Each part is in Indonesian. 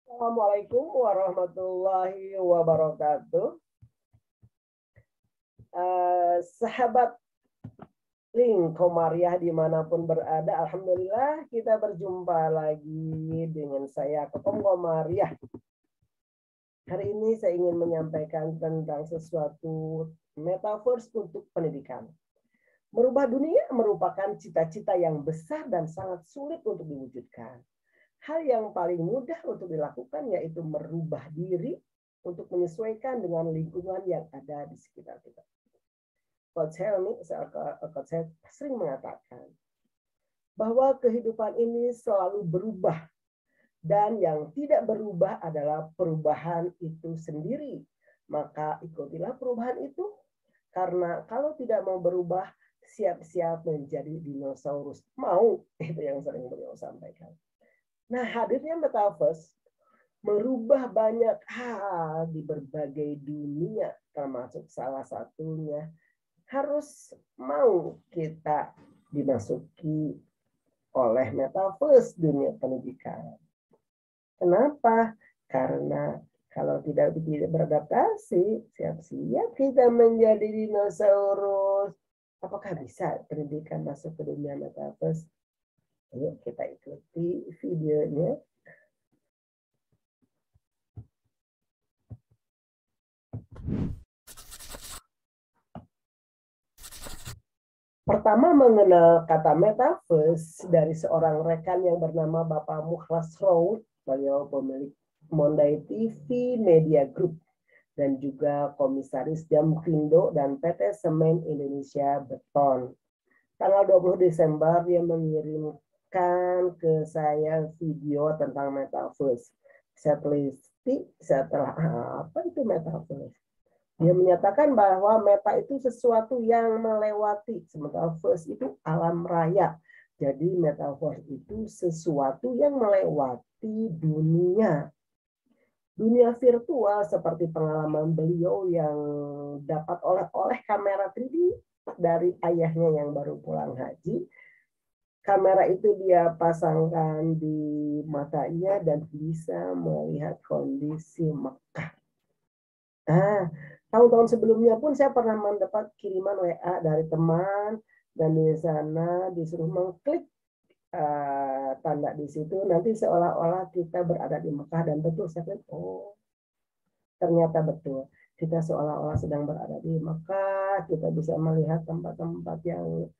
Assalamualaikum warahmatullahi wabarakatuh. Sahabat Link Komariah dimanapun berada, alhamdulillah kita berjumpa lagi dengan saya Ketum Komariah. Hari ini saya ingin menyampaikan tentang sesuatu metaverse untuk pendidikan. Merubah dunia merupakan cita-cita yang besar dan sangat sulit untuk diwujudkan. Hal yang paling mudah untuk dilakukan yaitu merubah diri untuk menyesuaikan dengan lingkungan yang ada di sekitar kita. Coach saya sering mengatakan bahwa kehidupan ini selalu berubah dan yang tidak berubah adalah perubahan itu sendiri. Maka ikutilah perubahan itu karena kalau tidak mau berubah siap-siap menjadi dinosaurus. Mau, itu yang sering beliau sampaikan. Nah, hadirnya metaverse merubah banyak hal di berbagai dunia, termasuk salah satunya harus mau kita dimasuki oleh metaverse dunia pendidikan. Kenapa? Karena kalau tidak beradaptasi, siap-siap kita menjadi dinosaurus. Apakah bisa pendidikan masuk ke dunia metaverse? Ayo kita ikuti videonya. Pertama mengenal kata metaverse dari seorang rekan yang bernama Bapak Mukhlas Raud, beliau pemilik Mondai TV Media Group dan juga Komisaris Jamkrindo dan PT Semen Indonesia Beton. Tanggal 20 Desember dia mengirimkan ke saya video tentang metaverse. Saya teliti setelah apa itu metaverse. Dia menyatakan bahwa meta itu sesuatu yang melewati, sementara verse itu alam raya. Jadi metaverse itu sesuatu yang melewati dunia. Dunia virtual seperti pengalaman beliau yang dapat oleh kamera 3D dari ayahnya yang baru pulang haji. Kamera itu dia pasangkan di matanya dan bisa melihat kondisi Mekah. Tahun-tahun sebelumnya pun saya pernah mendapat kiriman WA dari teman dan di sana disuruh mengklik tanda di situ nanti seolah-olah kita berada di Mekah dan betul saya klik ternyata betul kita seolah-olah sedang berada di Mekah, kita bisa melihat tempat-tempat yang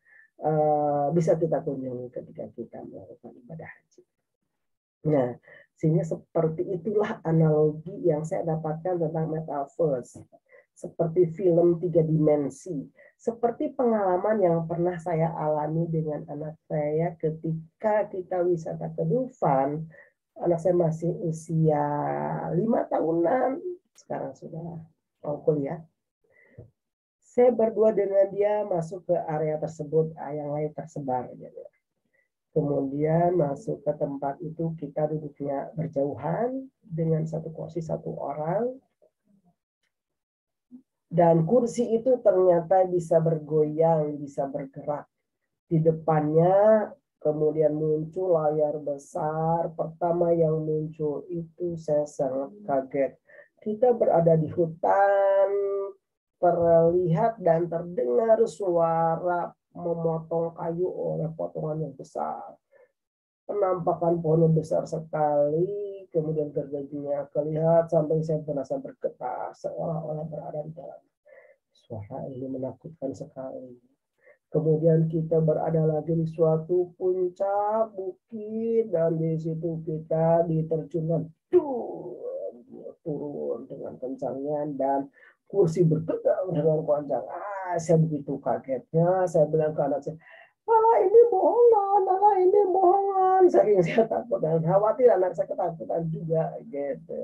bisa kita kunjungi ketika kita melakukan ibadah haji. Nah, sehingga seperti itulah analogi yang saya dapatkan tentang metaverse. Seperti film 3 dimensi. Seperti pengalaman yang pernah saya alami dengan anak saya ketika kita wisata ke Dufan. Anak saya masih usia 5 tahunan. Sekarang sudah mau kuliah. Saya berdua dengan dia masuk ke area tersebut, yang lain tersebar. Kemudian masuk ke tempat itu kita duduknya berjauhan dengan satu kursi satu orang. Dan kursi itu ternyata bisa bergoyang, bisa bergerak. Di depannya kemudian muncul layar besar. Pertama yang muncul itu saya sangat kaget. Kita berada di hutan, terlihat dan terdengar suara memotong kayu oleh potongan yang besar. Penampakan pohonnya besar sekali, kemudian gergajinya kelihatan sampai saya merasa bergetar, seolah-olah berada di dalam. Suara ini menakutkan sekali. Kemudian kita berada lagi di suatu puncak bukit dan di situ kita diterjunkan turun dengan kencangnya dan kursi bergetar dengan kencang. Saya begitu kagetnya, saya bilang ke anak saya, "Alah ini bohongan, alah ini bohongan." Saking saya takut dan khawatir anak saya ketakutan juga gitu.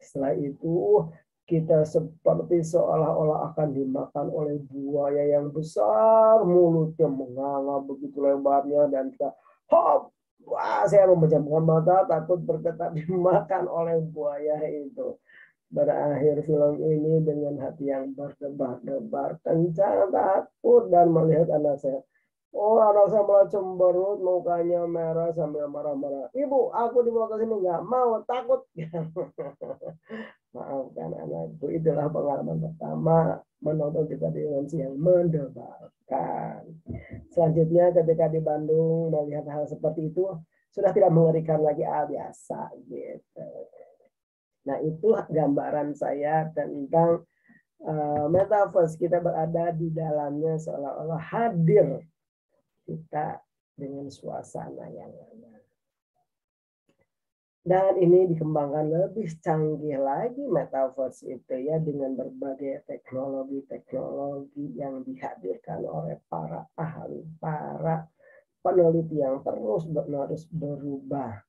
Setelah itu kita seperti seolah-olah akan dimakan oleh buaya yang besar, mulutnya menganga begitu lebarnya dan kita hop, wah saya memejamkan mata takut bergetar dimakan oleh buaya itu. Berakhir film ini dengan hati yang berdebar-debar, kencang, takut dan melihat anak saya Oh, anak saya malah cemberut, mukanya merah sambil marah-marah. Ibu, aku dibawa ke sini nggak mau, takut. Maafkan anakku, itulah pengalaman pertama menonton kita di yang mendebarkan. Selanjutnya ketika di Bandung melihat hal seperti itu, sudah tidak mengerikan lagi, biasa gitu. Nah, itu gambaran saya tentang metaverse. Kita berada di dalamnya seolah-olah hadir kita dengan suasana yang ada. Dan ini dikembangkan lebih canggih lagi metaverse itu ya, dengan berbagai teknologi-teknologi yang dihadirkan oleh para ahli, para peneliti yang terus berubah.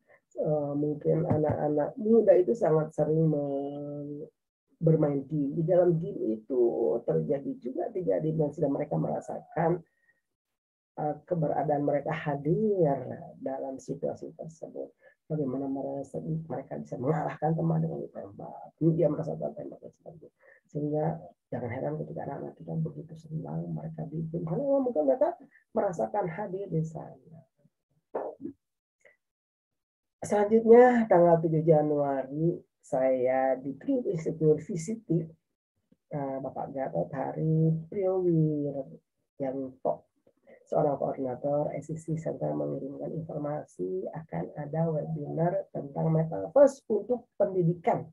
Mungkin anak-anak muda itu sangat sering bermain game. Di dalam game itu terjadi juga tiga dimensi dan mereka merasakan keberadaan mereka hadir dalam situasi tersebut. Bagaimana mereka bisa mengalahkan teman dengan tembak. Dia merasakan tembak tersebut. Sehingga jangan heran ketika anak-anak kita begitu senang mereka di game. Karena mungkin mereka merasakan hadir di sana. Selanjutnya tanggal 7 Januari saya diterima Institute VCT Bapak Gatot Hari Priyowiranto, seorang koordinator SCC Center, mengirimkan informasi akan ada webinar tentang metaverse untuk pendidikan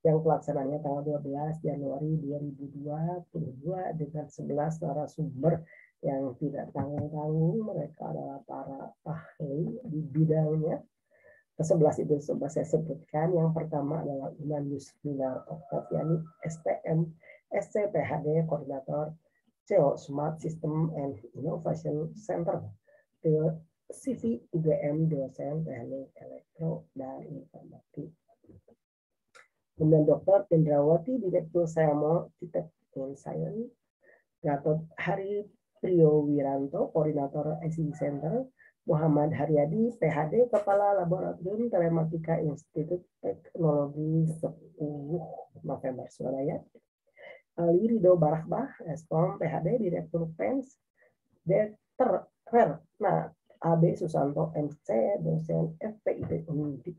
yang pelaksananya tanggal 12 Januari 2022 dengan 11 narasumber yang tidak tanggung-tanggung. Mereka adalah para ahli di bidangnya. Ke-11 itu coba saya sebutkan. Yang pertama adalah Iman Yusfina Oktaviani, STM, SCPHD, Koordinator CEO Smart System and Innovation Center, CV UGM, dosen teknik elektro dan informatik. Kemudian Dr. Indrawati, Direktur Sayamo Titek Science, Gatot Hari Priyowiranto, Koordinator ICT Center, Muhammad Haryadi, PhD, Kepala Laboratorium Telematika Institut Teknologi 10 November Surabaya, Ali Ridho Barakbah, SPOM, PhD, Direktur PENS, Dr. Rerna AB Susanto, MC, dosen FPIP Undip,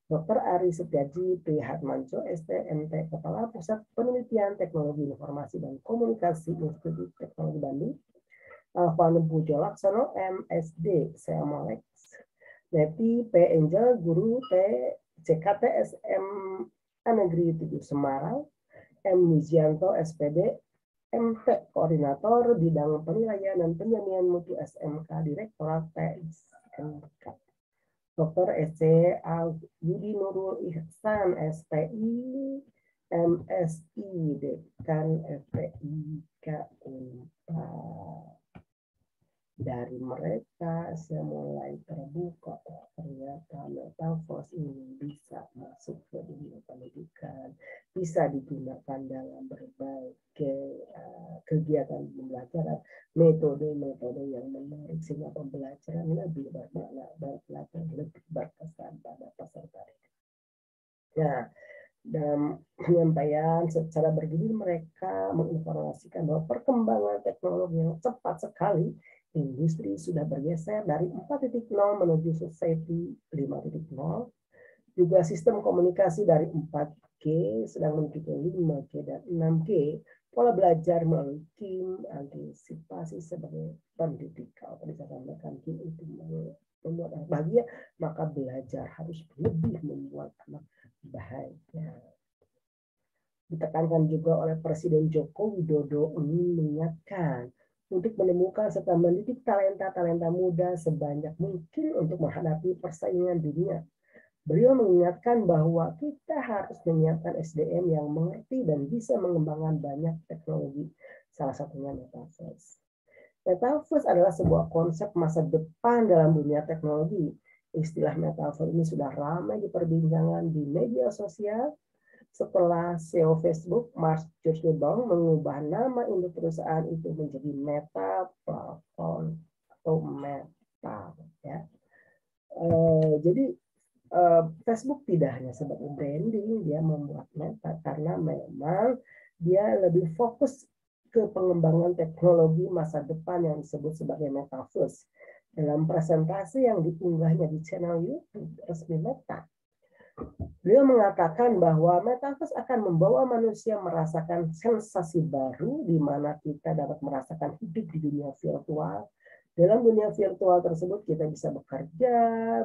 Dr. Ari Setiaji Prihatmanco, STMT, Kepala Pusat Penelitian Teknologi Informasi dan Komunikasi Institut Teknologi Bandung, Alvan Pujo Laksono, MSD, Seamalex, Neti P. Angel, Guru T. CKT SM Negeri 7 Semarang, M. Nizianto, SPD, MT, Koordinator Bidang Penilaian dan Penjaminan Mutu SMK, Direktorat TSMK. Dr. SC Yudi Nurul Ihsan, SPI, MSI, Dekan FPI K4. Dari mereka saya mulai terbuka, ternyata metaverse ini bisa masuk ke dunia pendidikan, bisa digunakan dalam berbagai kegiatan pembelajaran, metode-metode yang menarik sehingga pembelajaran lebih bermakna, belajar lebih berkesan pada peserta didik. Nah, dalam penyampaian secara bergilir mereka menginformasikan bahwa perkembangan teknologi yang cepat sekali, industri sudah bergeser dari 4.0 menuju society 5.0, juga sistem komunikasi dari 4G sedang menuju ke 5G dan 6G, pola belajar melalui tim, antisipasi sebagai pendidik. Kalau tadi saya sampaikan tim itu membuat anak bahagia, maka belajar harus lebih membuat anak bahagia. Ditekankan juga oleh Presiden Joko Widodo ingin mengingatkan untuk menemukan serta mendidik talenta-talenta muda sebanyak mungkin untuk menghadapi persaingan dunia. Beliau mengingatkan bahwa kita harus menyiapkan SDM yang mengerti dan bisa mengembangkan banyak teknologi, salah satunya metaverse. Metaverse adalah sebuah konsep masa depan dalam dunia teknologi. Istilah metaverse ini sudah ramai diperbincangkan di media sosial setelah CEO Facebook, Mark Zuckerberg, mengubah nama induk perusahaan itu menjadi Meta Platform atau Meta. Ya. Jadi Facebook tidak hanya sebagai branding, dia membuat Meta karena memang dia lebih fokus ke pengembangan teknologi masa depan yang disebut sebagai Metaverse. Dalam presentasi yang diunggahnya di channel YouTube resmi Meta, beliau mengatakan bahwa Metaverse akan membawa manusia merasakan sensasi baru di mana kita dapat merasakan hidup di dunia virtual. Dalam dunia virtual tersebut kita bisa bekerja,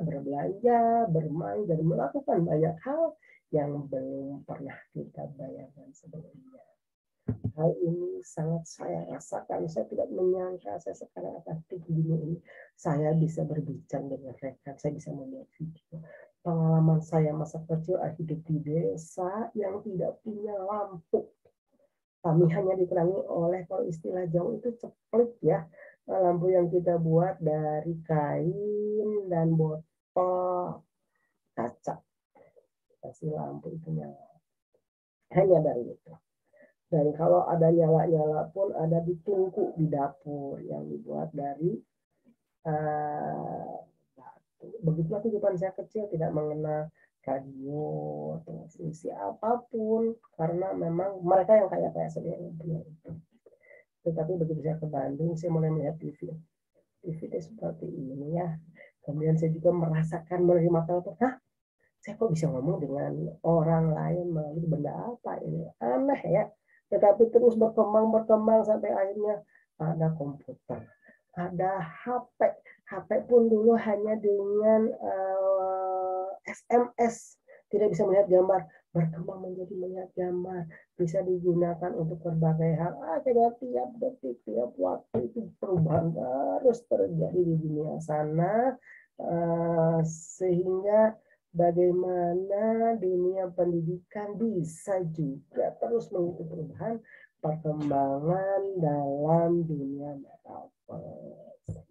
berbelanja, bermain, dan melakukan banyak hal yang belum pernah kita bayangkan sebelumnya. Hal ini sangat saya rasakan. Saya tidak menyangka saya sekarang akan di dunia ini. Saya bisa berbincang dengan rekan, saya bisa melihat video. Pengalaman saya masa kecil hidup di desa yang tidak punya lampu. Kami hanya diterangi oleh, kalau istilah Jawa itu ceplik ya, lampu yang kita buat dari kain dan botol kaca. Kasih lampu itu nyala. Hanya dari itu. Dan kalau ada nyala-nyala pun ada di tungku di dapur yang dibuat dari batu. Begitulah kehidupan saya kecil, tidak mengenal radio, televisi apapun, karena memang mereka yang kaya-kaya sendiri yang punya itu. Tetapi begitu saya ke Bandung, saya mulai melihat TV. TV itu seperti ini ya. Kemudian saya juga merasakan menerima telepon. Hah? Saya kok bisa ngomong dengan orang lain melalui benda apa ini? Aneh ya. Tetapi terus berkembang sampai akhirnya ada komputer, ada HP. HP pun dulu hanya dengan SMS, tidak bisa melihat gambar, berkembang menjadi melihat gambar, bisa digunakan untuk berbagai hal. Tiap detik, tiap waktu itu perubahan terus terjadi di dunia sana, sehingga bagaimana dunia pendidikan bisa juga terus mengikuti perubahan perkembangan dalam dunia metaverse.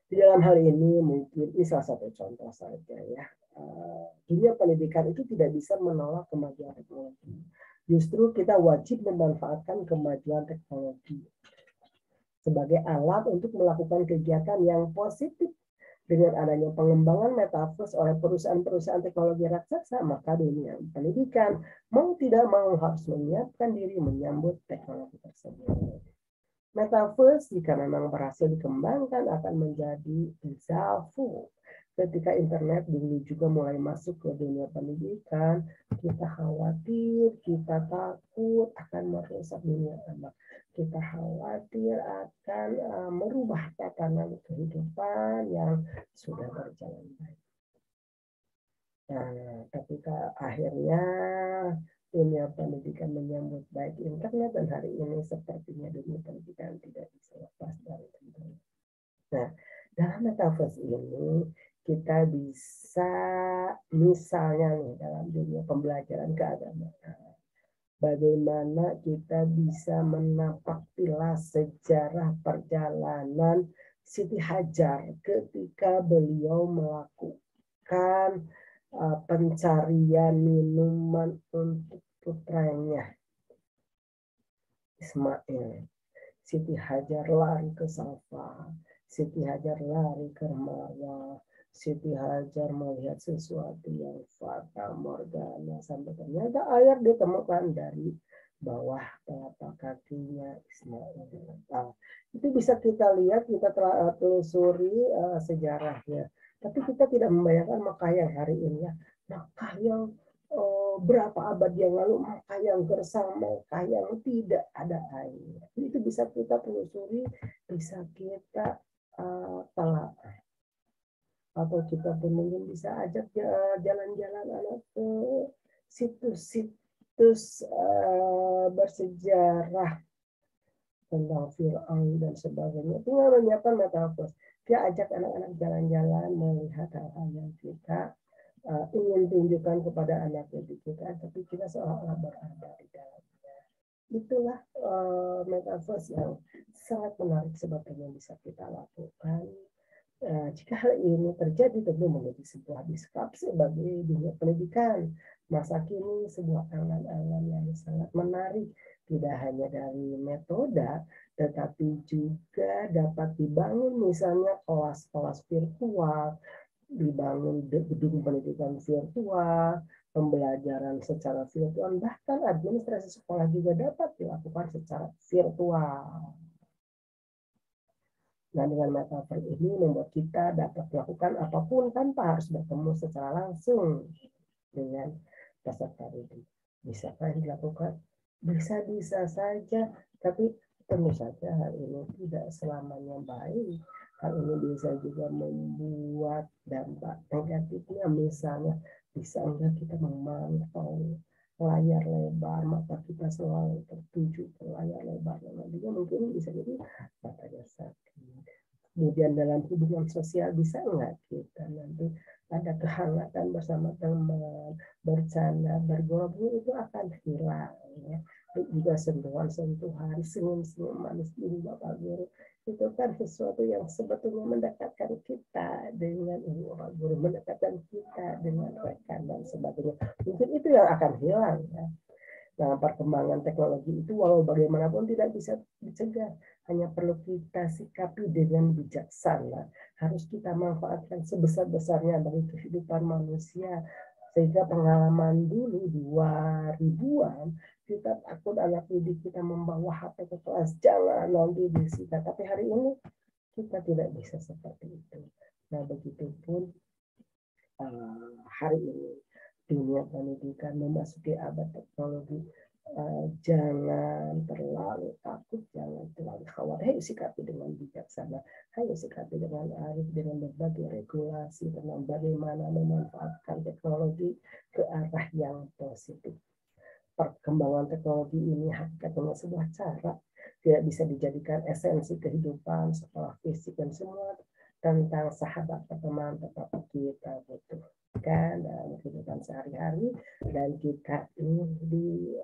Di dalam hal ini mungkin ini salah satu contoh saja ya. Dunia pendidikan itu tidak bisa menolak kemajuan teknologi. Justru kita wajib memanfaatkan kemajuan teknologi sebagai alat untuk melakukan kegiatan yang positif. Dengan adanya pengembangan metaverse oleh perusahaan-perusahaan teknologi raksasa, maka dunia pendidikan mau tidak mau harus menyiapkan diri menyambut teknologi tersebut. Metaverse jika memang berhasil dikembangkan akan menjadi dejavu. Ketika internet dulu juga mulai masuk ke dunia pendidikan, kita khawatir, kita takut akan merusak dunia anak. Kita khawatir akan merubah tatanan kehidupan yang sudah berjalan baik. Nah, ketika akhirnya dunia pendidikan menyambut baik internet, dan hari ini sepertinya dunia pendidikan tidak bisa lepas dari internet. Nah, dalam metaverse ini kita bisa misalnya nih dalam dunia pembelajaran keagamaan, bagaimana kita bisa menapak tilas sejarah perjalanan Siti Hajar ketika beliau melakukan pencarian minuman untuk putranya Ismail. Siti Hajar lari ke Safa, Siti Hajar lari ke Marwah, Siti Hajar melihat sesuatu yang fata morgana sampai ternyata air ditemukan dari bawah telapak kakinya Ismail. Nah, itu bisa kita lihat, kita telusuri sejarahnya. Tapi kita tidak membayangkan Makkah yang hari ini ya. Makkah yang berapa abad yang lalu, Makkah yang gersang, Makkah yang tidak ada air. Itu bisa kita telusuri, bisa kita telah. Atau kita pun mungkin bisa ajak jalan-jalan anak ke situs-situs bersejarah tentang Fir'aun dan sebagainya. Tinggal menyiapkan metaverse. Dia ajak anak-anak jalan-jalan melihat hal-hal yang kita ingin tunjukkan kepada anak didik kita, tapi kita seolah-olah berada di dalamnya. Itulah metaverse yang sangat menarik sebetulnya bisa kita lakukan. Jika hal ini terjadi tentu menjadi sebuah distraksi bagi dunia pendidikan masa kini, sebuah angan-angan yang sangat menarik, tidak hanya dari metode tetapi juga dapat dibangun misalnya kelas-kelas virtual, dibangun gedung pendidikan virtual, pembelajaran secara virtual, bahkan administrasi sekolah juga dapat dilakukan secara virtual. Nah, dengan metaverse ini membuat kita dapat melakukan apapun tanpa harus bertemu secara langsung dengan peserta didik. Bisakah dilakukan? Bisa-bisa saja, tapi tentu saja hal ini tidak selamanya baik. Hal ini bisa juga membuat dampak negatifnya, misalnya bisa enggak kita memantau layar lebar, mata kita selalu tertuju ke layar lebar, nantinya mungkin bisa jadi matanya sakit. Kemudian dalam hubungan sosial bisa enggak kita nanti ada kehangatan bersama teman, bercanda, bergabung itu akan hilang. Ya. Juga sentuhan-sentuhan, senyum-senyum manis ini Bapak Guru. Itu kan sesuatu yang sebetulnya mendekatkan kita dengan ibu Bapak Guru, mendekatkan kita dengan rekan dan sebagainya. Mungkin itu yang akan hilang. Ya. Nah, perkembangan teknologi itu walau bagaimanapun tidak bisa dicegah. Hanya perlu kita sikapi dengan bijaksana. Harus kita manfaatkan sebesar-besarnya bagi kehidupan manusia. Sehingga pengalaman dulu 2000-an, kita takut anak didik kita membawa HP ke kelas. Jangan nanti disita. Tapi hari ini kita tidak bisa seperti itu. Nah, begitupun hari ini dunia pendidikan memasuki abad teknologi, jangan terlalu takut, jangan terlalu khawatir. Ayo sikapi dengan bijaksana, ayo sikapi dengan arif, dengan berbagai regulasi tentang bagaimana memanfaatkan teknologi ke arah yang positif. Perkembangan teknologi ini hakikatnya sebuah cara, tidak bisa dijadikan esensi kehidupan sekolah fisik dan semua tentang sahabat teman tetapi kita butuhkan dalam kehidupan sehari-hari. Dan kita ini di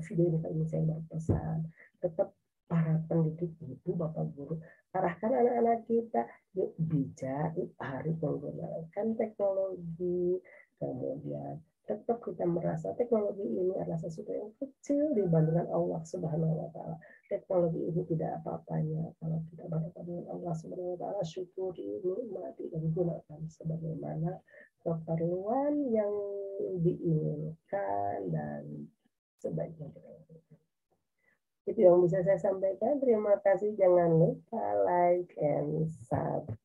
video ini saya berpesan tetap para pendidik itu Bapak Guru arahkan anak-anak kita yuk bijak, hari menggunakan teknologi, kemudian tetap kita merasa teknologi ini adalah sesuatu yang kecil dibandingkan Allah Subhanahu wa Ta'ala. Teknologi ini tidak apa-apanya kalau kita berhadapan dengan Allah Subhanahu wa Ta'ala, syukuri, nikmati dan gunakan sebagaimana keperluan yang diinginkan dan sebagainya. Itu yang bisa saya sampaikan. Terima kasih. Jangan lupa like and subscribe.